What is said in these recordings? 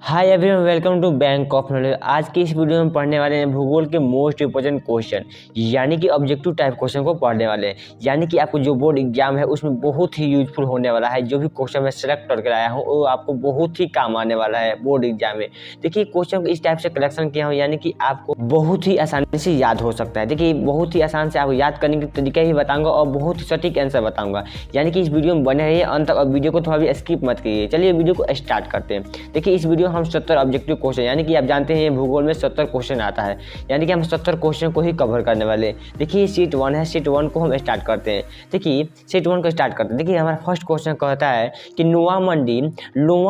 Hi everyone, welcome to bank of knowledge. आज की इस वीडियो में पढ़ने वाले हैं भूगोल के मोस्ट इंपोर्टेंट क्वेश्चन, यानी कि ऑब्जेक्टिव टाइप क्वेश्चन को पढ़ने वाले हैं। यानी कि आपको जो बोर्ड एग्जाम है उसमें बहुत ही यूजफुल होने वाला है। जो भी क्वेश्चन मैं सेलेक्ट करके लाया हूँ वो आपको बहुत ही काम आने वाला है बोर्ड एग्जाम में। देखिए, क्वेश्चन को इस टाइप से कलेक्शन किया हूँ, यानी कि आपको बहुत ही आसानी से याद हो सकता है। देखिए, बहुत ही आसान से आपको याद करने के तरीका ही बताऊँगा और बहुत ही सटीक आंसर बताऊँगा। यानी कि इस वीडियो में बने रहिए अंत तक और वीडियो को थोड़ा भी स्किप मत कीजिए। चलिए वीडियो को स्टार्ट करते हैं। देखिए, इस वीडियो हम 70 ऑब्जेक्टिव क्वेश्चन, यानी कि आप जानते हैं भूगोल में 70 क्वेश्चन आता है, यानी कि हम 70 क्वेश्चन को ही कवर करने वाले हैं। देखिए, सीट 1 है, सीट 1 को हम स्टार्ट करते हैं। देखिए, सीट 1 को स्टार्ट करते हैं। देखिए, हमारा फर्स्ट क्वेश्चन कहता है कि नुआ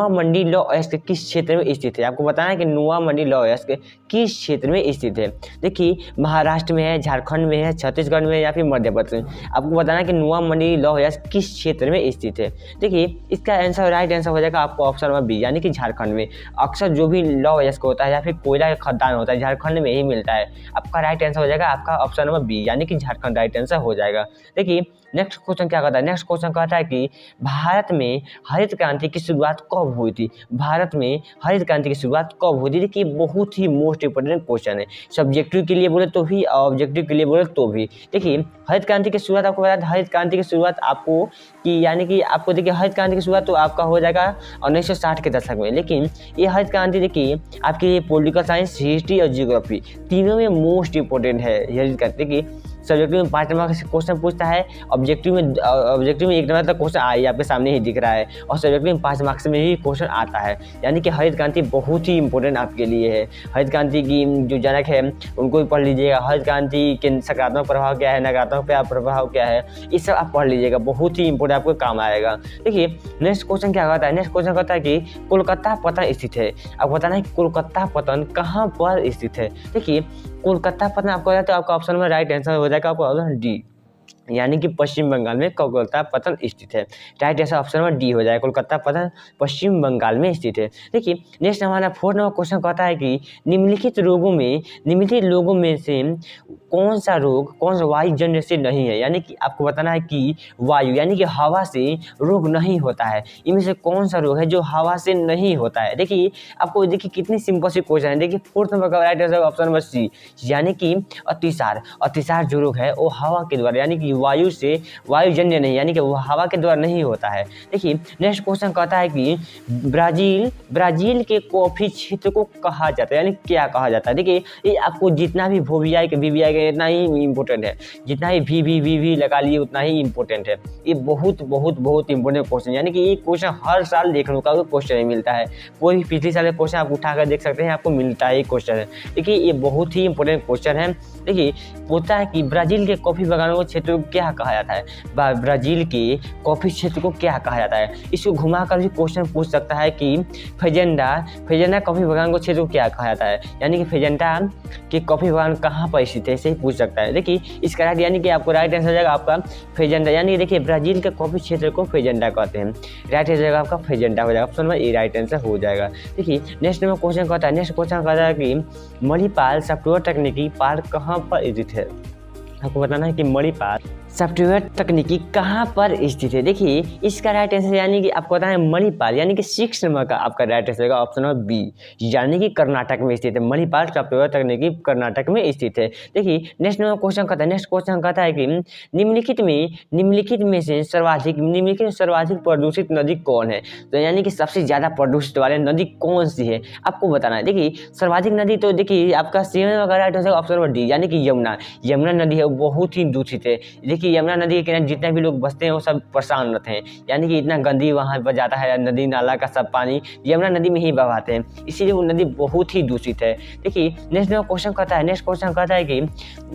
मंडी लौ अयस्क किस क्षेत्र में स्थित है। आपको बताना है कि नुआ मंडी लौ अयस्क किस क्षेत्र में स्थित है। देखिए, महाराष्ट्र में है, झारखंड में है, छत्तीसगढ़ में है या फिर मध्य प्रदेश में। आपको बताना है कि नुआ मंडी लौ अयस्क किस क्षेत्र में स्थित है। देखिए, इसका आंसर राइट आंसर हो जाएगा आपको ऑप्शन नंबर बी, यानी कि झारखंड में। अक्सर जो भी लौ अयस्क होता है या फिर कोयला का खदान होता है, झारखंड में ही मिलता है। आपका राइट आंसर हो जाएगा आपका ऑप्शन नंबर बी, यानी कि झारखंड राइट आंसर हो जाएगा। देखिए, नेक्स्ट क्वेश्चन क्या कहता है। नेक्स्ट क्वेश्चन कहता है कि भारत में हरित क्रांति की शुरुआत कब हुई थी। भारत में हरित क्रांति की शुरुआत कब हुई थी। देखिए, बहुत ही मोस्ट इंपोर्टेंट क्वेश्चन है। सब्जेक्टिव के लिए बोले तो भी और ऑब्जेक्टिव के लिए बोले तो भी। देखिए, हरित क्रांति की शुरुआत आपको बता दें, हरित क्रांति की शुरुआत आपको कि यानी कि आपको देखिए हरित क्रांति की शुरुआत तो आपका हो जाएगा 1960 के दशक में। लेकिन ये हरित क्रांति देखिए आपके लिए पॉलिटिकल साइंस, हिस्ट्री और जियोग्राफी तीनों में मोस्ट इंपोर्टेंट है हरित क्रांति की। सब्जेक्टिव में 5 नंबर का क्वेश्चन पूछता है, ऑब्जेक्टिव में 1 नंबर तक क्वेश्चन आई आपके सामने ही दिख रहा है, और सब्जेक्टिव में 5 मार्क्स में ही क्वेश्चन आता है। यानी कि हरित क्रांति बहुत ही इंपॉर्टेंट आपके लिए है। हरित क्रांति की जो जनक है उनको भी पढ़ लीजिएगा। हरित क्रांति के सकारात्मक प्रभाव क्या है, नकारात्मक प्रभाव क्या है, ये सब आप पढ़ लीजिएगा, बहुत ही इंपॉर्टेंट आपको काम आएगा। देखिए, नेक्स्ट क्वेश्चन क्या कहता है। नेक्स्ट क्वेश्चन कहता है कि कोलकाता पतन स्थित है। आपको बताना है कोलकाता पतन कहाँ पर स्थित है। देखिए, कोलकाता पतन आपको बताया तो आपका ऑप्शन में राइट आंसर हो जाएगा आपका ऑप्शन डी, यानी कि पश्चिम बंगाल में कोलकाता पतन स्थित है। राइट आंसर ऑप्शन में डी हो जाएगा, कोलकाता पतन पश्चिम बंगाल में स्थित है। देखिए, नेक्स्ट हमारा 4 नंबर क्वेश्चन कहता है कि निम्नलिखित लोगों में से कौन सा वायु जन्य से नहीं है। यानी कि आपको बताना है कि वायु यानी कि हवा से रोग नहीं होता है। इनमें से कौन सा रोग है जो हवा से नहीं होता है। देखिए, आपको देखिए कितनी सिंपल सी क्वेश्चन है। देखिए, 4 नंबर का right answer option number C, यानी कि अतिसार जो रोग है वो हवा के द्वारा, यानी कि वायुजन्य नहीं, यानी कि वो हवा के द्वारा नहीं होता है। देखिए, नेक्स्ट क्वेश्चन कहता है कि ब्राजील के कॉफी क्षेत्र को कहा जाता है, यानी क्या कहा जाता है। देखिए, ये आपको जितना भी वीवीआई के इतना ही इंपॉर्टेंट है, जितना ही वी लगा लिए उतना ही इंपॉर्टेंट है। ये बहुत इंपॉर्टेंट क्वेश्चन, यानी कि ये क्वेश्चन हर साल देखने का क्वेश्चन नहीं मिलता है। कोई भी पिछले साल का क्वेश्चन आप उठाकर देख सकते हैं, आपको मिलता है क्वेश्चन है। देखिए, ये बहुत ही इंपॉर्टेंट क्वेश्चन है। देखिए, पूछता है कि ब्राजील के कॉफी बागानों के क्षेत्र को क्या कहा जाता है। ब्राजील के कॉफी क्षेत्र को क्या कहा जाता है। इसको घुमाकर भी क्वेश्चन पूछ सकता है कि फेजेंडा कॉफी बागान को क्षेत्र को क्या कहा जाता है, यानी कि फेजेंडा के कॉफी बागान कहाँ पर स्थित है, इसे ही पूछ सकता है। देखिए, इसका राइट यानी कि आपको राइट आंसर हो जाएगा आपका फेजेंडा, यानी कि देखिए ब्राजील के कॉफी क्षेत्र को फेजेंडा कहते हैं। राइट आंसर जाएगा आपका फेजेंडा हो जाएगा, ऑप्शन में ए राइट आंसर हो जाएगा। देखिए, नेक्स्ट में क्वेश्चन कहता है। नेक्स्ट क्वेश्चन कहता है कि मणिपाल सॉफ्टवेयर तकनीकी पार्क कहाँ पर स्थित है। आपको बताना है कि मणिपाल सॉफ्टवेयर तकनीकी कहाँ पर स्थित है। देखिए, इसका राइट आंसर यानी कि आपको बताना है मणिपाल, यानी कि 6 नंबर का आपका राइट आंसर होगा ऑप्शन नंबर बी, यानी कि कर्नाटक में स्थित है। मणिपाल सॉफ्टवेयर तकनीकी कर्नाटक में स्थित है। देखिए, नेक्स्ट नंबर क्वेश्चन कहता है। नेक्स्ट क्वेश्चन कहता है कि निम्नलिखित में से सर्वाधिक प्रदूषित नदी कौन है। तो यानी कि सबसे ज्यादा प्रदूषित वाली नदी कौन सी है आपको बताना है। देखिए, सर्वाधिक नदी तो देखिए आपका 7 नंबर का right answer option number D, यानी कि यमुना नदी है, वो बहुत ही दूषित है। देखिए, यमुना नदी के किनारे जितने भी लोग बसते हैं वो सब परेशान रहते हैं, यानी कि इतना गंदी वहाँ पर जाता है, नदी नाला का सब पानी यमुना नदी में ही बहाते हैं, इसीलिए वो नदी बहुत ही दूषित है। देखिए, नेक्स्ट क्वेश्चन कहता है कि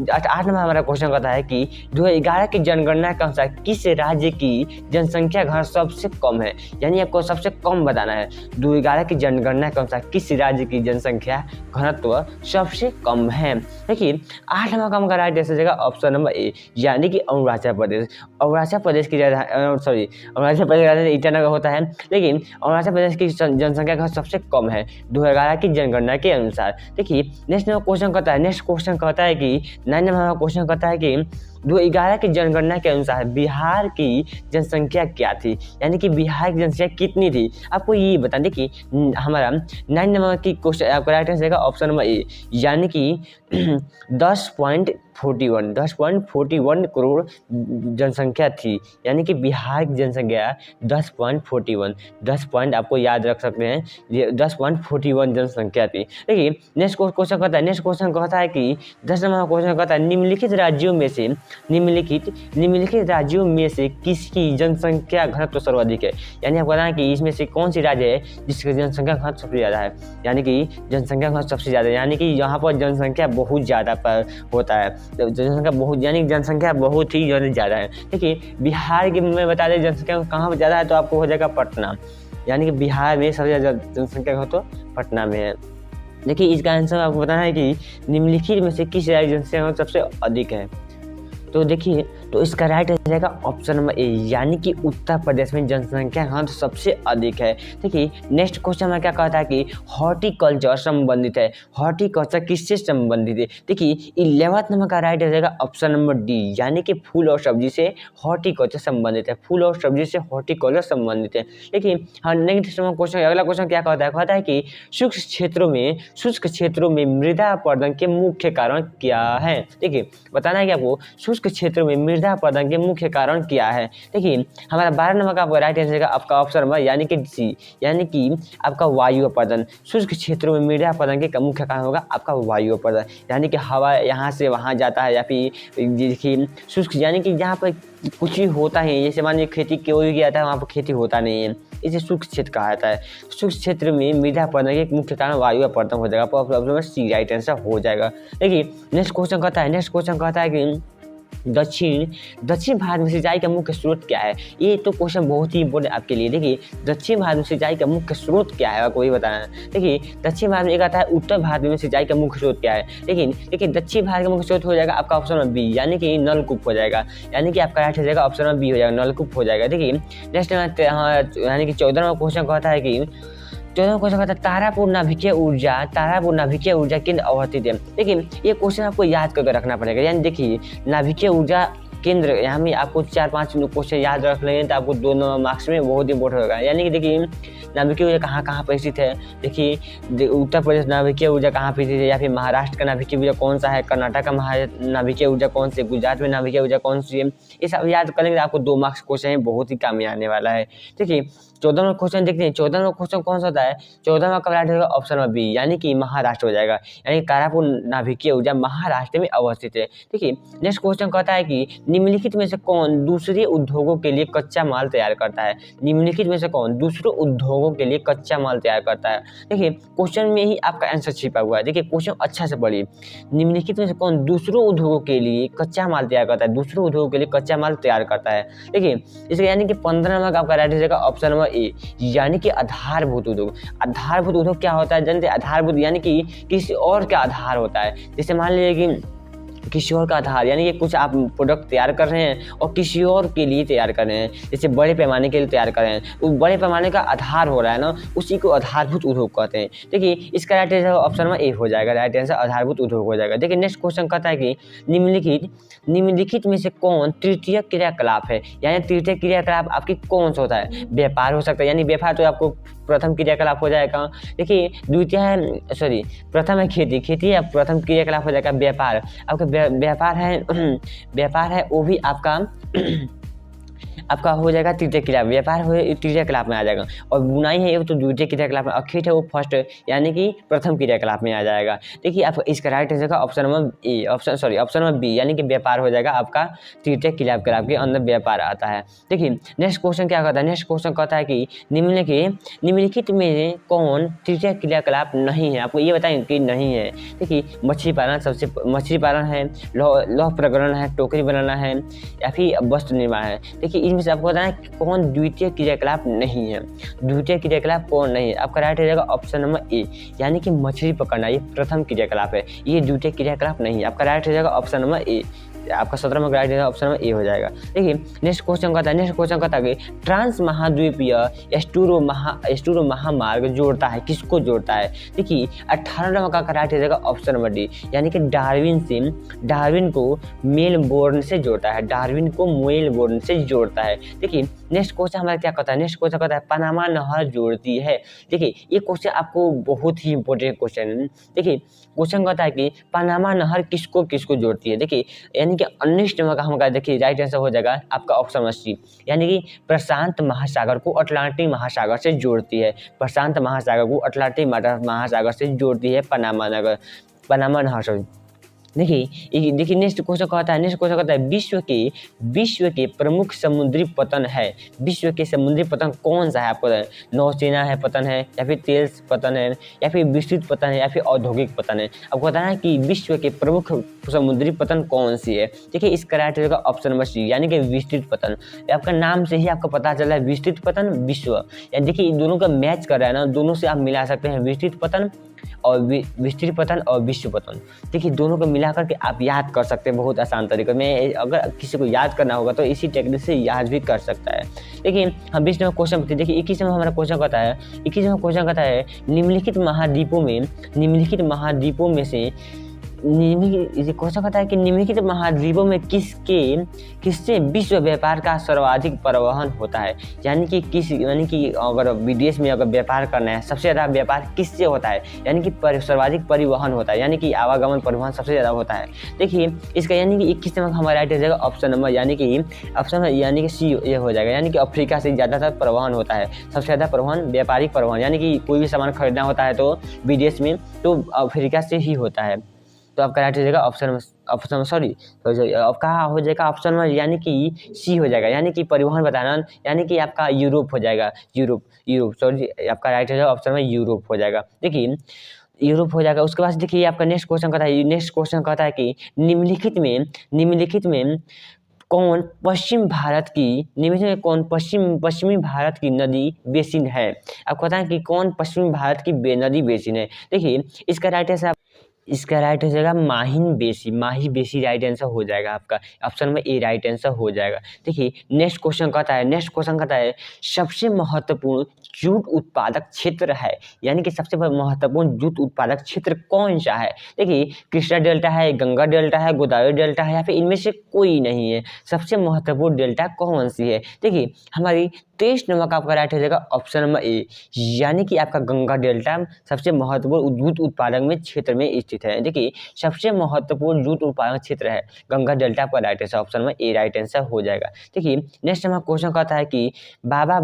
8 नंबर हमारा क्वेश्चन कहता है कि 2011 की जनगणना के अनुसार किस राज्य की जनसंख्या घनत्व सबसे कम है। यानी आपको सबसे कम बताना है। 2011 की जनगणना के अनुसार किस राज्य की जनसंख्या घनत्व सबसे कम है। देखिए, 8 नंबर का राइट आंसर जाएगा ऑप्शन नंबर ए, यानी कि अरुणाचल प्रदेश की राजधानी ईटानगर होता है, लेकिन अरुणाचल प्रदेश की जनसंख्या का सबसे कम है 2011 की जनगणना के अनुसार। देखिए, नेक्स्ट क्वेश्चन कहता है कि 9 नंबर क्वेश्चन कहता है कि 2011 की जनगणना के अनुसार बिहार की जनसंख्या क्या थी, यानी कि बिहार की जनसंख्या कितनी थी। आपको ये बता दें कि हमारा 9 नंबर की क्वेश्चन आपका राइट आंसर ऑप्शन नंबर ए, यानी कि 10.41 करोड़ जनसंख्या थी, यानी कि बिहार की जनसंख्या 10 पॉइंट आपको याद रख सकते हैं, ये 10.41 जनसंख्या थी। देखिए नेक्स्ट क्वेश्चन कहता है कि 10 नंबर क्वेश्चन कहता है निम्नलिखित राज्यों में से किसकी जनसंख्या घनत्व सर्वाधिक है, यानी आपको बताना है कि इसमें से कौन सी राज्य है जिसकी जनसंख्या घनत्व सबसे ज़्यादा है, यानी कि जनसंख्या घनत्व सबसे ज़्यादा, यानी कि यहाँ पर जनसंख्या बहुत ज़्यादा पर होता है, तो जनसंख्या बहुत यानी जनसंख्या बहुत ही ज़्यादा है। देखिए बिहार की मैं बता दें जनसंख्या कहाँ पर ज़्यादा है, तो आपको हो जाएगा पटना, यानी कि बिहार में सबसे ज़्यादा जनसंख्या हो तो पटना में है। देखिए इसका आंसर आपको बताना है कि निम्नलिखित में से किस राज्य की जनसंख्या सबसे अधिक है। तो देखिए तो इसका राइट आंसर रहेगा ऑप्शन नंबर ए, यानी कि उत्तर प्रदेश में जनसंख्या घनत्व सबसे अधिक है। देखिए नेक्स्ट क्वेश्चन में क्या कहता है कि हॉर्टिकल्चर संबंधित है, हॉर्टिकल्चर किससे संबंधित है। देखिए 11 नंबर का राइट आंसर रहेगा ऑप्शन नंबर डी, यानी कि फूल और सब्जी से हॉर्टिकल्चर संबंधित है, फूल और सब्जी से हॉर्टिकल्चर संबंधित है। देखिए हाँ नेक्स्ट क्वेश्चन अगला क्वेश्चन क्या कहता है कि शुष्क क्षेत्रों में मृदा अपरदन के मुख्य कारण क्या है। देखिए बताना है कि आपको शुष्क क्षेत्रों में मृदा अपरदन के मुख्य कारण क्या है। देखिए हमारा 12 नंबर का राइट आंसर आपका ऑप्शन नंबर यानी कि सी, यानी कि आपका वायु अपरदन। शुष्क क्षेत्रों में मृदा अपरदन के मुख्य कारण होगा आपका वायु अपरदन, यानी कि हवा यहाँ से वहाँ जाता है, या फिर देखिए शुष्क यानी कि जहाँ पर कुछ ही होता है, जैसे मान लीजिए खेती कोई किया था वहाँ पर खेती होता नहीं है, इसे शुष्क क्षेत्र कहा जाता है। शुष्क क्षेत्र में मृदा अपरदन के मुख्य कारण वायु अपरदन हो जाएगा, ऑप्शन में सी राइट आंसर हो जाएगा। देखिए नेक्स्ट क्वेश्चन कहता है कि दक्षिण भारत में सिंचाई का मुख्य स्रोत क्या है। ये तो क्वेश्चन बहुत ही इंपॉर्टेंट आपके लिए। देखिए दक्षिण भारत में सिंचाई का मुख्य स्रोत क्या है, आपको ये बताना है। देखिए दक्षिण भारत में एक आता है उत्तर भारत में सिंचाई का मुख्य स्रोत क्या है। लेकिन देखिए दक्षिण भारत का मुख्य स्रोत हो जाएगा आपका ऑप्शन नंबर बी, यानी कि नलकूप हो जाएगा, यानी कि आपका राइट हो जाएगा ऑप्शन नंबर बी हो जाएगा, नलकूप हो जाएगा। देखिए नेक्स्ट यानी कि 14वां क्वेश्चन कहता है कि तारापुर नाभिकीय ऊर्जा केंद्र अवस्थित है। देखिए ये क्वेश्चन आपको याद करके रखना पड़ेगा, यानी देखिए नाभिकीय ऊर्जा केंद्र यहाँ में आपको 4-5 क्वेश्चन याद रख लेंगे तो आपको 2 मार्क्स में बहुत इंपॉर्टेंट होगा। यानी कि देखिए नाभिकीय ऊर्जा कहाँ पर स्थित है। देखिए उत्तर प्रदेश नाभिकीय ऊर्जा कहाँ पर स्थित है, या फिर महाराष्ट्र का नाभिकीय ऊर्जा कौन सा है, कर्नाटक का नाभिकीय ऊर्जा कौन सी है, गुजरात में नाभिकीय ऊर्जा कौन सी है, ये सब याद करेंगे तो आपको 2 मार्क्स क्वेश्चन बहुत ही काम में आने वाला है। देखिए 14वां क्वेश्चन देखते हैं। 14वां क्वेश्चन कौन सा होता है, 14वां का राइट होगा ऑप्शन नंबर बी, यानी कि महाराष्ट्र हो जाएगा, यानी तारापुर नाभिकीय ऊर्जा महाराष्ट्र में अवस्थित है। देखिए नेक्स्ट क्वेश्चन कहता है कि निम्नलिखित में से कौन दूसरे उद्योगों के लिए कच्चा माल तैयार करता है। निम्नलिखित में से कौन दूसरे उद्योगों के लिए कच्चा माल तैयार करता है। देखिए क्वेश्चन में ही आपका आंसर छिपा हुआ है। देखिए क्वेश्चन अच्छा से पढ़िए, निम्नलिखित में से कौन दूसरों उद्योगों के लिए कच्चा माल तैयार करता है, दूसरों उद्योगों के लिए कच्चा माल तैयार करता है। देखिए इसका यानी कि 15 नंबर का आपका राइट होगा ऑप्शन नंबर ए, यानी कि आधारभूत उद्योग। आधारभूत उद्योग क्या होता है जानते हैं, आधारभूत यानी कि किसी और का आधार होता है। जैसे मान लीजिए कि किसी और का आधार, यानी कि कुछ आप प्रोडक्ट तैयार कर रहे हैं और किसी और के लिए तैयार कर रहे हैं, जैसे बड़े पैमाने के लिए तैयार कर रहे हैं, वो बड़े पैमाने का आधार हो रहा है ना, उसी को आधारभूत उद्योग कहते हैं। देखिए इसका राइट आंसर ऑप्शन नंबर ए हो जाएगा, राइट आंसर आधारभूत उद्योग हो जाएगा। देखिए नेक्स्ट क्वेश्चन कहता है कि निम्नलिखित में से कौन तृतीय क्रियाकलाप है, यानी तृतीय क्रियाकलाप आपकी कौन सा होता है। व्यापार हो सकता है, यानी व्यापार तो आपको प्रथम क्रियाकलाप हो जाएगा। देखिए प्रथम है खेती है, प्रथम क्रियाकलाप हो जाएगा व्यापार। आपका व्यापार है वो भी आपका हो जाएगा तृतीय क्रिया, व्यापार हो तृतीय क्रियाकलाप में आ जाएगा, और बुनाई है ये तो द्वितीय क्रियाकलाप में, और खेत है वो फर्स्ट यानी कि प्रथम क्रियाकलाप में आ जाएगा। देखिए आप इसका right answer option number A, option number B, यानी कि व्यापार हो जाएगा आपका तृतीय क्रियाकलाप के अंदर व्यापार आता है। देखिए नेक्स्ट क्वेश्चन क्या कहता है, नेक्स्ट क्वेश्चन कहता है कि निम्नलिखित में कौन तृतीय क्रियाकलाप नहीं है। आपको ये बताएं कि नहीं है। देखिए मछली पालन है, लौह प्रग्रहण है, टोकरी बनाना है, या फिर वस्त्र निर्माण है। देखिए इनमें से आपको बताना है कौन द्वितीय क्रियाकलाप नहीं है। द्वितीय क्रियाकलाप कौन नहीं है, आपका राइट हो जाएगा ऑप्शन नंबर ए, यानी कि मछली पकड़ना ये प्रथम क्रियाकलाप है, ये द्वितीय क्रियाकलाप नहीं है। आपका राइट हो जाएगा ऑप्शन नंबर ए, आपका 17 नंबर का राइट आंसर ऑप्शन नंबर ए हो जाएगा। देखिए नेक्स्ट क्वेश्चन कहता है कि ट्रांस महाद्वीपीय एस्टूरो महामार्ग जोड़ता है, किसको जोड़ता है? देखिए 18 नंबर का right answer option number D, यानी कि डार्विन को मेलबोर्न से जोड़ता है, डार्विन को मेलबोर्न से जोड़ता है। देखिए नेक्स्ट क्वेश्चन हमारा क्या कहता है? नेक्स्ट क्वेश्चन कहता है पनामा नहर जोड़ती है। देखिए ये क्वेश्चन आपको बहुत ही इंपॉर्टेंट क्वेश्चन है। देखिए क्वेश्चन कहता है कि पनामा नहर किसको किसको जोड़ती है? देखिए यानी कि 19 नंबर का हमारा देखिए राइट आंसर हो जाएगा आपका ऑप्शन नंबर सी, यानी कि प्रशांत महासागर को अटलांटिक महासागर से जोड़ती है, प्रशांत महासागर को अटलांटिक महासागर से जोड़ती है पनामा नहर। देखिए नेक्स्ट क्वेश्चन कहता है विश्व के प्रमुख समुद्री पतन है, विश्व के समुद्री पतन कौन सा है? आपको नौसेना है पतन है, या फिर तेल पतन है, या फिर विस्तृत पतन है, या फिर औद्योगिक पतन है? आपको बताना है कि विश्व के प्रमुख समुद्री पतन कौन सी है? देखिए इसका right answer option number C, यानी कि विस्तृत पतन। आपका नाम से ही आपको पता चल रहा है विस्तृत पतन विश्व, यानी देखिए इन दोनों का मैच कर रहा है ना, दोनों से आप मिला सकते हैं विस्तृत पतन और विस्तृत पतन और विश्व पतन। देखिए दोनों को मिलाकर के आप याद कर सकते हैं बहुत आसान तरीके में। अगर किसी को याद करना होगा तो इसी टेक्निक से याद भी कर सकता है। देखिए हम 20 नंबर क्वेश्चन बताइए। देखिए 21 नंबर हमारा क्वेश्चन कहता है निम्नलिखित महाद्वीपों में से क्वेश्चन कहता है कि निम्नलिखित महाद्वीपों में किससे विश्व व्यापार का सर्वाधिक परिवहन होता है? यानी कि अगर विदेश में अगर व्यापार करना है सबसे ज़्यादा व्यापार किससे होता है? यानी कि सर्वाधिक परिवहन होता है, यानी कि आवागमन परिवहन सबसे ज़्यादा होता है। देखिए इसका यानी कि 21 नंबर हमारा राइट हो जाएगा ऑप्शन नंबर, यानी कि सी ये हो जाएगा, यानी कि अफ्रीका से ज़्यादातर परिवहन होता है, सबसे ज़्यादा परिवहन व्यापारिक परिवहन, यानी कि कोई भी सामान खरीदना होता है तो विदेश में तो अफ्रीका से ही होता है। तो आपका राइट हो जाएगा ऑप्शन आपका हो जाएगा ऑप्शन में, यानी कि सी हो जाएगा, यानी कि परिवहन बताना, यानी कि आपका यूरोप हो जाएगा, आपका राइट हो जाएगा ऑप्शन में यूरोप हो जाएगा। देखिए यूरोप हो जाएगा। उसके बाद देखिए आपका नेक्स्ट क्वेश्चन कहता है कि निम्नलिखित में कौन पश्चिमी भारत की नदी बेसिन है? आपको पता है कि कौन पश्चिमी भारत की नदी बेसिन है? देखिए इसका राइट हो जाएगा माही बेसी राइट आंसर हो जाएगा, आपका ऑप्शन में ए राइट आंसर हो जाएगा। देखिए नेक्स्ट क्वेश्चन कहता है सबसे महत्वपूर्ण जूट उत्पादक क्षेत्र है, यानी कि सबसे महत्वपूर्ण जूट उत्पादक क्षेत्र कौन सा है? देखिए कृष्णा डेल्टा है, गंगा डेल्टा है, गोदावरी डेल्टा है, या फिर इनमें से कोई नहीं है। सबसे महत्वपूर्ण डेल्टा कौन सी है? देखिए हमारी 23 नंबर का आपका राइट हो जाएगा ऑप्शन नंबर ए, यानी कि आपका गंगा डेल्टा सबसे महत्वपूर्ण जूट उत्पादक में क्षेत्र में स्थित है। देखिए सबसे महत्वपूर्ण जूट उत्पादक क्षेत्र है गंगा डेल्टा, आपका राइट आंसर ऑप्शन में ए राइट आंसर हो जाएगा। देखिए नेक्स्ट हमारा क्वेश्चन कहता है कि बाबा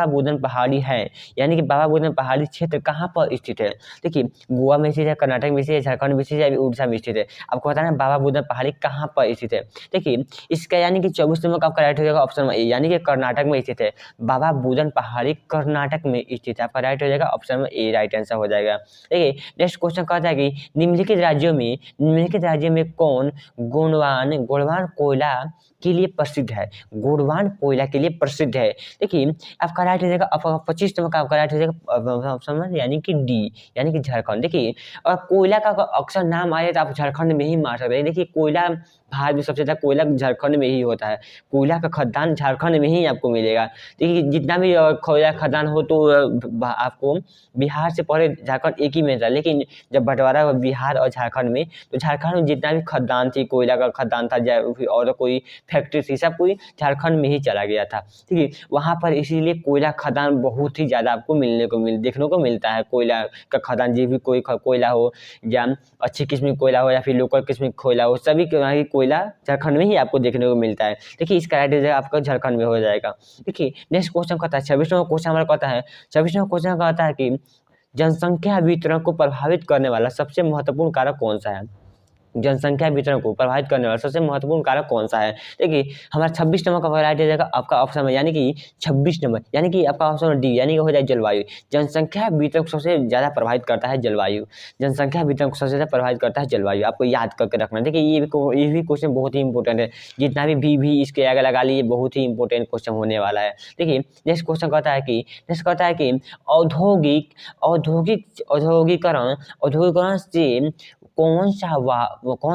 बुदन पहाड़ी है, यानी कि बाबा बुदन पहाड़ी क्षेत्र कहाँ पर स्थित है? देखिए गोवा में स्थित है, कर्नाटक में स्थित है, झारखंड में स्थित है, उड़ीसा में स्थित है। आपको बताना है बाबा बुदन पहाड़ी कहाँ पर स्थित है। देखिए इसका यानी कि 24 नंबर का आपका राइट हो जाएगा ऑप्शन में ए, यानी कि कर्नाटक में स्थित है। बाबा बुदन पहाड़ी कर्नाटक में स्थित है, आपका राइट हो जाएगा ऑप्शन में ए राइट आंसर हो जाएगा। देखिए नेक्स्ट क्वेश्चन कहता है कि निम्नलिखित राज्यों में कौन गोंडवान कोयला के लिए प्रसिद्ध है? गोंडवान कोयला के लिए प्रसिद्ध है। देखिए आपका राइट हो जाएगा 25 नंबर का आपका राइट हो जाएगा ऑप्शन में, यानी कि डी, यानी कि झारखंड। देखिए और कोयला का अक्सर नाम आए तो आप झारखंड में ही मार सकते हैं। देखिए कोयला भारत में सबसे ज़्यादा कोयला झारखंड में ही होता है, कोयला का खदान झारखंड में ही आपको मिलेगा। देखिए जितना भी कोयला खदान हो तो आपको बिहार से पहले झारखंड एक ही में था, लेकिन जब बंटवारा हुआ बिहार और झारखंड में, तो झारखंड में जितना भी खदान थी, कोयला का खदान था और कोई फैक्ट्री थी, सब कोई झारखंड में ही चला गया था। ठीक है, वहाँ पर इसीलिए कोयला खदान बहुत ही ज़्यादा आपको देखने को मिलता है। कोयला का खदान जो भी कोई कोयला हो, या अच्छी किस्म की कोयला हो या फिर लोकल किस्म की कोयला हो, सभी के कोयला झारखंड में ही आपको देखने को मिलता है। देखिए इसका राइट आंसर आपका झारखंड में हो जाएगा। देखिए नेक्स्ट क्वेश्चन कहता है 26वां क्वेश्चन हमारा कहता है कि जनसंख्या वितरण को प्रभावित करने वाला सबसे महत्वपूर्ण कारक कौन सा है? जनसंख्या वितरण को प्रभावित करने वाला सबसे महत्वपूर्ण कारक कौन सा है? देखिए हमारा 26 नंबर का राइट हो जाएगा आपका ऑप्शन में, यानी कि 26 नंबर, यानी कि आपका ऑप्शन डी, यानी कि हो जाए जलवायु। जनसंख्या वितरण को सबसे ज़्यादा प्रभावित करता है जलवायु, जनसंख्या वितरण को सबसे ज़्यादा प्रभावित करता है जलवायु, आपको याद करके रखना। देखिए ये भी क्वेश्चन बहुत ही इंपॉर्टेंट है, जितना भी इसके आगे लगा लिए, बहुत ही इंपॉर्टेंट क्वेश्चन होने वाला है। देखिए नेक्स्ट क्वेश्चन कहता है कि औद्योगिकरण से कौन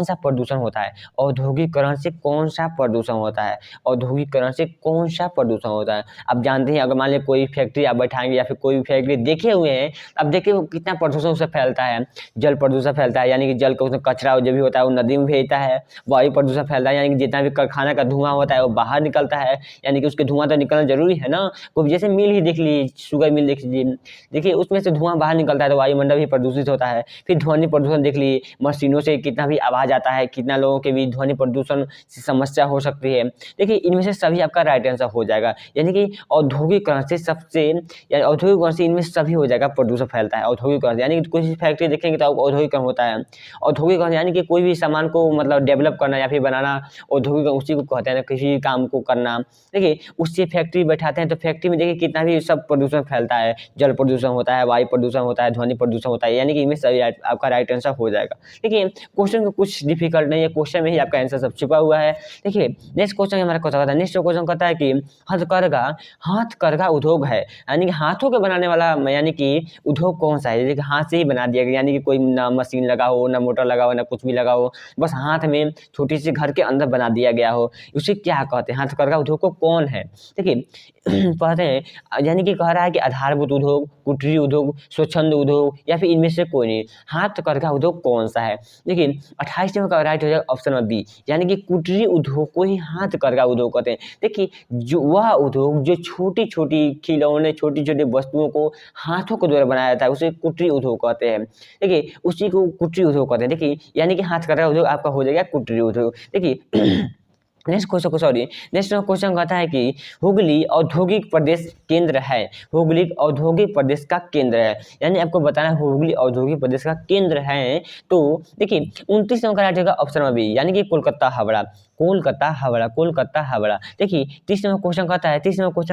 सा प्रदूषण होता है? औद्योगिकरण से कौन सा प्रदूषण होता है? औद्योगिकरण से कौन सा प्रदूषण होता है? आप जानते हैं, अगर मान लीजिए कोई फैक्ट्री आप बैठाएंगे या फिर कोई भी फैक्ट्री देखे हुए हैं, अब देखिए वो कितना प्रदूषण उससे फैलता है। जल प्रदूषण फैलता है, यानी कि जल का उसमें कचरा जो भी होता है वो नदी में भेजता है। वायु प्रदूषण फैलता है, यानी कि जितना भी कारखाना का धुआं होता है वो बाहर निकलता है, यानी कि उसके धुआं तो निकलना जरूरी है ना। कोई जैसे मिल ही देख लीजिए, शुगर मिल देख लीजिए, देखिए उसमें से धुआं बाहर निकलता है तो वायुमंडल भी प्रदूषित होता है। फिर ध्वनि प्रदूषण देख लीजिए, मशीनों से कितना भी आवाज आता है, कितना लोगों के भी ध्वनि प्रदूषण से समस्या हो सकती है। देखिए इनमें से सभी आपका राइट आंसर हो जाएगा, यानी कि औद्योगिकरण से सबसे, यानी औद्योगिकरण से इनमें सभी हो जाएगा, प्रदूषण फैलता है औद्योगिकरण, यानी कि कोई फैक्ट्री देखेंगे तो औद्योगिकरण होता है। औद्योगिकरण यानी कि कोई भी सामान को मतलब डेवलप करना या फिर बनाना, औद्योगिकरण उसी को कहते हैं ना, किसी काम को करना। देखिए उससे फैक्ट्री बैठाते हैं तो फैक्ट्री में देखिए कितना भी सब प्रदूषण फैलता है, जल प्रदूषण होता है, वायु प्रदूषण होता है, ध्वनि प्रदूषण होता है, यानी कि इनमें सभी आपका राइट आंसर हो जाएगा। देखिए क्वेश्चन को कुछ डिफिकल्ट नहीं है, क्वेश्चन में ही आपका आंसर सब छुपा हुआ है। देखिए नेक्स्ट क्वेश्चन हमारा कहता है, नेक्स्ट क्वेश्चन कहता है कि हथकरघा उद्योग है, यानी कि हाथों के बनाने वाला, यानी कि उद्योग कौन सा है? देखिए हाथ से ही बना दिया गया, यानी कि कोई ना मशीन लगा हो, ना मोटर लगा हो, ना कुछ भी लगा हो, बस हाथ में छोटी सी घर के अंदर बना दिया गया हो, उसे क्या कहते हैं? हथकरघा उद्योग को कौन है? देखिए कहते हैं, यानी कि कह रहा है कि आधारभूत उद्योग, कुटीर उद्योग, स्वच्छंद उद्योग, या फिर इनमें से कोई नहीं। हाथकरघा उद्योग कौन सा है? देखिए 28 नंबर का राइट हो जाएगा ऑप्शन नंबर बी, यानी कि कुटीर उद्योग को ही हाथकरघा उद्योग कहते हैं। देखिए जो वह उद्योग जो छोटी छोटी खिलौने, छोटी छोटी वस्तुओं को हाथों के द्वारा बनाया जाता है, उसे कुटीर उद्योग कहते हैं। देखिए उसी को कुटीर उद्योग कहते हैं। देखिए यानी कि हाथकरघा उद्योग आपका हो जाएगा कुटीर उद्योग। देखिए नेक्स्ट क्वेश्चन कहता है कि हुगली औद्योगिक प्रदेश केंद्र है, हुगली औद्योगिक प्रदेश का केंद्र है, यानी आपको बताना है हुगली औद्योगिक प्रदेश का केंद्र है। तो देखिए 29 नंबर का राइट होगा ऑप्शन नंबर बी, यानी कि कोलकाता हावड़ा, कोलकाता हावड़ा, कोलकाता हावड़ा। देखिए 30 नंबर क्वेश्चन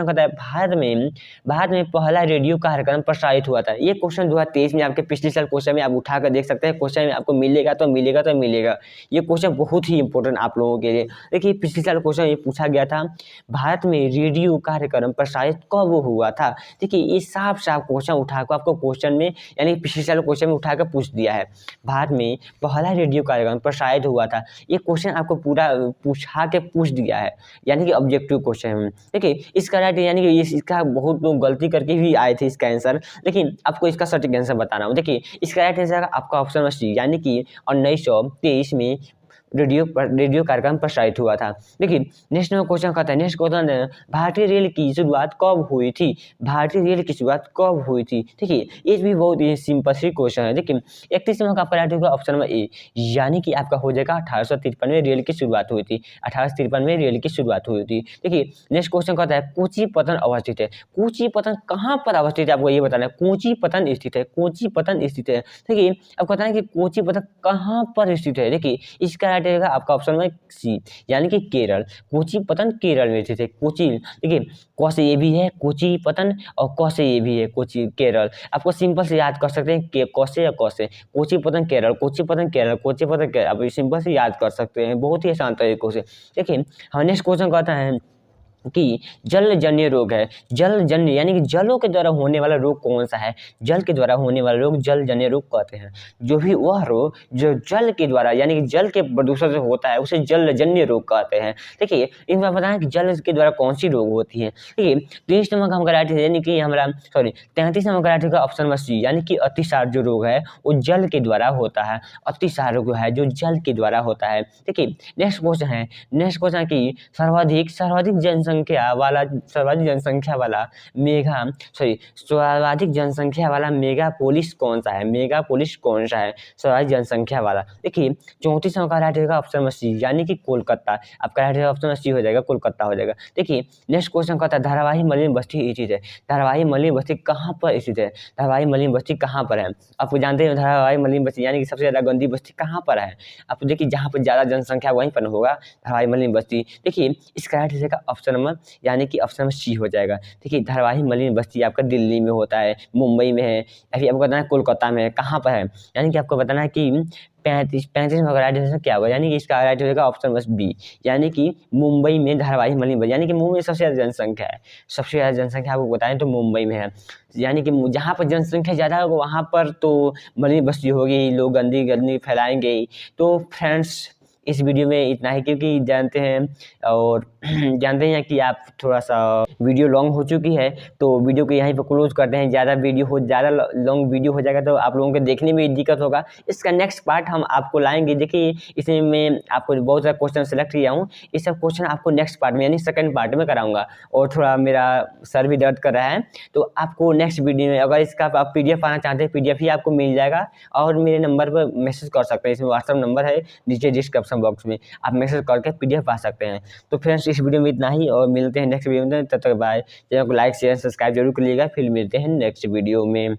कहता है भारत में पहला रेडियो कार्यक्रम प्रसारित हुआ था। ये क्वेश्चन 2023 में आपके पिछले साल क्वेश्चन में आप उठा कर देख सकते हैं, क्वेश्चन में आपको मिलेगा तो मिलेगा। ये क्वेश्चन बहुत ही इंपॉर्टेंट आप लोगों के लिए। देखिए पिछले साल क्वेश्चन ये पूछा गया था, भारत में रेडियो कार्यक्रम प्रसारित कब हुआ था? देखिए ये साफ क्वेश्चन उठाकर आपको क्वेश्चन में, यानी पिछले साल क्वेश्चन में उठाकर पूछ दिया है, भारत में पहला रेडियो कार्यक्रम प्रसारित हुआ था। ये क्वेश्चन आपको पूरा पूछा के पूछ दिया है, यानी कि ऑब्जेक्टिव क्वेश्चन है। देखिए इसका राइट, यानी कि इसका बहुत लोग गलती करके भी आए थे इसका आंसर, लेकिन आपको इसका सटीक आंसर बताना हूँ। देखिए इसका राइट आंसर आपका ऑप्शन सी, यानी कि 1923 में रेडियो कार्यक्रम प्रसारित हुआ था। देखिए नेक्स्ट क्वेश्चन कहता है, नेक्स्ट क्वेश्चन भारतीय रेल की शुरुआत कब हुई थी? भारतीय रेल की शुरुआत कब हुई थी? देखिए ये भी बहुत ही सिंपल सी क्वेश्चन है। देखिए 31 नंबर का आपका राइट होगा ऑप्शन नंबर ए, यानी कि आपका हो जाएगा 1853 में रेल की शुरुआत हुई थी, 1853 में रेल की शुरुआत हुई थी। देखिए नेक्स्ट क्वेश्चन कहता है, कोची पतन अवस्थित है, कोची पतन कहाँ पर अवस्थित है? आपको ये बताना है, कोची पतन स्थित है, कोची पतन स्थित है। देखिए आपको बताना है कि कोची पतन कहाँ पर स्थित है। देखिए इसका रहेगा आपका ऑप्शन में सी, यानी कि केरल, कोची पतन केरल में स्थित है। कोची, देखिए क से ये भी है कोची पतन और क से ये भी है कोची केरल। आपको सिंपल से याद कर सकते हैं क से या क से, कोची पतन केरल, कोची पतन केरल, कोची पतन केरल, आप सिंपल से याद कर सकते हैं बहुत ही आसान तरीकों से। देखिए हम नेक्स्ट क्वेश्चन कहता है कि जलजन्य रोग है, जलजन्य यानी कि जलों के द्वारा होने वाला रोग कौन सा है? जल के द्वारा होने वाला रोग जलजन्य रोग कहते हैं। जो भी वह रोग जो जल के द्वारा, यानी कि जल के प्रदूषण से होता है, उसे जलजन्य रोग कहते हैं। देखिए इन बार बताना कि जल के द्वारा कौन सी रोग होती है। देखिए 23 नंबर का हम राइट है, यानी कि हमारा 33 नंबर का राइट का ऑप्शन नंबर सी, यानी कि अतिसार जो रोग है वो जल के द्वारा होता है, अतिसार रोग है जो जल के द्वारा होता है। देखिए नेक्स्ट क्वेश्चन है कि सर्वाधिक जनसंख्या वाला मेगा पोलिस कौन सा है? मेगा पोलिस कौन सा है सर्वाधिक जनसंख्या वाला? देखिए 34 नंबर का राइट होगा ऑप्शन नंबर सी, यानी कि कोलकाता। आपका राइट ऑप्शन नंबर सी हो जाएगा, कोलकाता हो जाएगा। देखिए नेक्स्ट क्वेश्चन कहता है, धारावाही मलिन बस्ती स्थित है, धारावाही मलिन बस्ती कहाँ पर स्थित है? धारावाही मलिन बस्ती कहाँ पर है? आपको जानते हैं धारावाही मलिन बस्ती यानी कि सबसे ज्यादा गंदी बस्ती कहाँ पर है? आप देखिए जहाँ पर ज्यादा जनसंख्या वहीं पर होगा धारावाही मलिन बस्ती। देखिए इसका राइट ऑप्शन नंबर, यानी कि ऑप्शन नंबर सी हो जाएगा। देखिए धारावाहिक मलिन बस्ती आपका दिल्ली में होता है, मुंबई में है, या फिर आपको बताना है कोलकाता में है, कहाँ पर है, यानी कि आपको बताना है कि 35 में राइट आंसर क्या होगा, यानी कि इसका राइट हो जाएगा ऑप्शन नंबर बी, यानी कि मुंबई में धारावाहिक मलिन बस्ती, यानी कि मुंबई में सबसे ज़्यादा जनसंख्या है, सबसे ज़्यादा जनसंख्या आपको बताएं तो मुंबई में है, यानी कि जहाँ पर जनसंख्या ज़्यादा होगा वहाँ पर तो मलिन बस्ती होगी, लोग गंदगी गंदगी फैलाएंगे ही। तो फ्रेंड्स इस वीडियो में इतना ही, क्योंकि जानते हैं और जानते हैं कि आप थोड़ा सा वीडियो लॉन्ग हो चुकी है, तो वीडियो को यहीं पर क्लोज करते हैं। ज़्यादा लॉन्ग वीडियो हो जाएगा तो आप लोगों को देखने में दिक्कत होगा। इसका नेक्स्ट पार्ट हम आपको लाएंगे। देखिए इसमें मैं आपको बहुत सारा क्वेश्चन सेलेक्ट किया हूँ, ये सब क्वेश्चन आपको नेक्स्ट पार्ट में यानी सेकंड पार्ट में कराऊंगा। और थोड़ा मेरा सर भी दर्द कर रहा है, तो आपको नेक्स्ट वीडियो में अगर इसका आप PDF पाना चाहते हैं, PDF ही आपको मिल जाएगा, और मेरे नंबर पर मैसेज कर सकते हैं। इसमें व्हाट्सअप नंबर है नीचे डिस्क्रिप्शन बॉक्स में, आप मैसेज करके PDF पा सकते हैं। तो फ्रेंड्स इस वीडियो में इतना ही, और मिलते हैं नेक्स्ट वीडियो में। तब तक बाय। चैनल को लाइक शेयर सब्सक्राइब जरूर करिएगा। फिर मिलते हैं नेक्स्ट वीडियो में।